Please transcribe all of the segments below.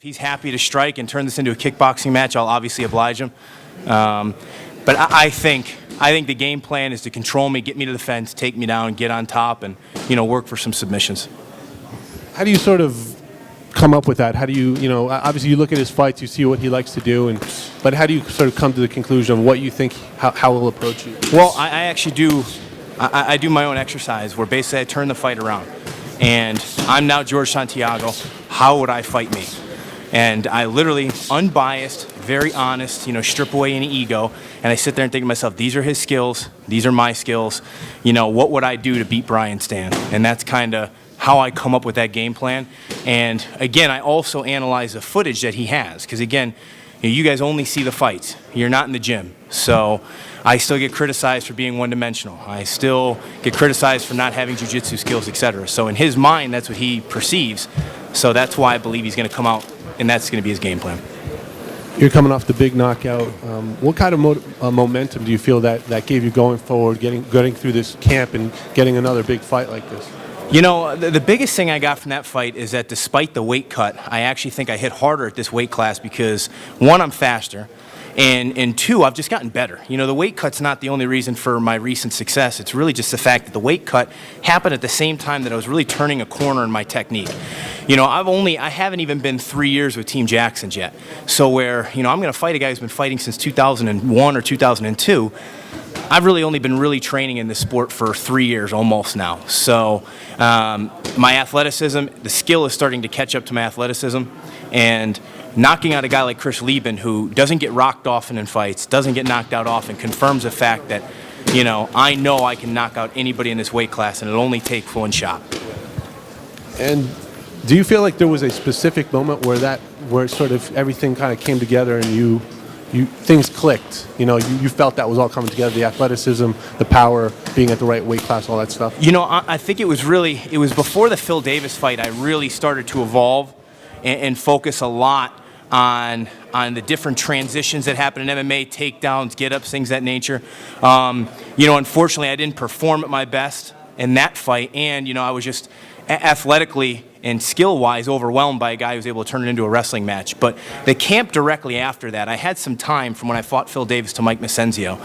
If he's happy to strike and turn this into a kickboxing match, I'll obviously oblige him. But I think the game plan is to control me, get me to the fence, take me down, get on top, and work for some submissions. How do you sort of come up with that? How do you, obviously you look at his fights, you see what he likes to do, but how do you sort of come to the conclusion of what you think, how he'll approach you? Well, I actually do, I do my own exercise where basically I turn the fight around. And I'm now George Santiago. How would I fight me? And I literally, unbiased, very honest, strip away any ego, and I sit there and think to myself, these are his skills, these are my skills, what would I do to beat Brian Stann? And that's kind of how I come up with that game plan. And again, I also analyze the footage that he has, because again, you guys only see the fights. You're not in the gym. So I still get criticized for being one-dimensional. I still get criticized for not having jiu-jitsu skills, etc. So in his mind, that's what he perceives. So that's why I believe he's going to come out, and that's going to be his game plan. You're coming off the big knockout. What kind of momentum do you feel that gave you going forward, getting through this camp and getting another big fight like this? The biggest thing I got from that fight is that despite the weight cut, I actually think I hit harder at this weight class because, one, I'm faster, and two, I've just gotten better. The weight cut's not the only reason for my recent success. It's really just the fact that the weight cut happened at the same time that I was really turning a corner in my technique. I haven't even been 3 years with Team Jackson's yet. So where, I'm going to fight a guy who's been fighting since 2001 or 2002, I've really only been really training in this sport for 3 years almost now. So my athleticism, the skill is starting to catch up to my athleticism, and knocking out a guy like Chris Lieben, who doesn't get rocked often in fights, doesn't get knocked out often, confirms the fact that, I know I can knock out anybody in this weight class, and it'll only take one shot. And do you feel like there was a specific moment where sort of everything kind of came together and things clicked? You felt that was all coming together, the athleticism, the power, being at the right weight class, all that stuff? I think it was before the Phil Davis fight I really started to evolve and focus a lot on the different transitions that happen in MMA, takedowns, get-ups, things of that nature. Unfortunately, I didn't perform at my best in that fight, and, I was just athletically and skill-wise overwhelmed by a guy who was able to turn it into a wrestling match. But the camp directly after that, I had some time from when I fought Phil Davis to Mike Micenzio,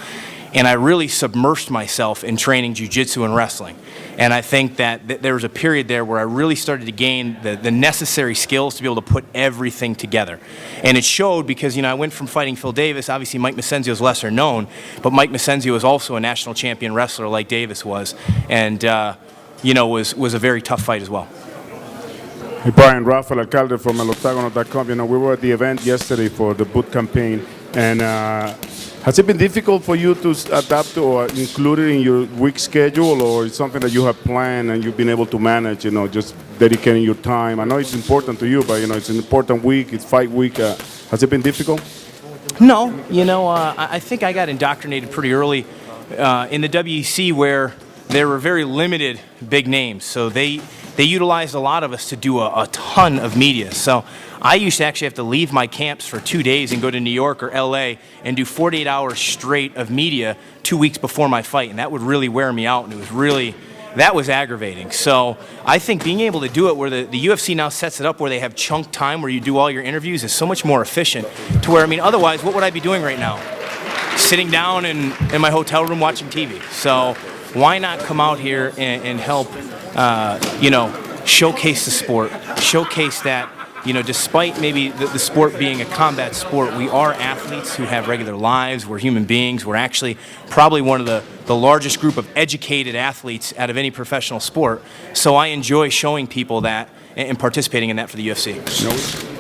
and I really submersed myself in training jiu-jitsu and wrestling. And I think that there was a period there where I really started to gain the necessary skills to be able to put everything together. And it showed because, I went from fighting Phil Davis, obviously Mike Micenzio is lesser known, but Mike Micenzio was also a national champion wrestler like Davis was, and, was a very tough fight as well. Hey Brian, Rafael Alcalde from eloctagono.com. We were at the event yesterday for the boot campaign, and has it been difficult for you to adapt or include it in your week schedule, or it's something that you have planned and you've been able to manage, just dedicating your time? I know it's important to you, but, it's an important week, it's fight week. Has it been difficult? No, I think I got indoctrinated pretty early in the WEC where there were very limited big names, so they utilized a lot of us to do a ton of media. So I used to actually have to leave my camps for 2 days and go to New York or LA and do 48 hours straight of media 2 weeks before my fight, and that would really wear me out, and that was aggravating. So I think being able to do it where the UFC now sets it up where they have chunk time where you do all your interviews is so much more efficient to where, otherwise what would I be doing right now? Sitting down in my hotel room watching TV. So why not come out here and help, showcase the sport, showcase that, despite maybe the sport being a combat sport, we are athletes who have regular lives, we're human beings, we're actually probably one of the largest group of educated athletes out of any professional sport. So I enjoy showing people that and participating in that for the UFC.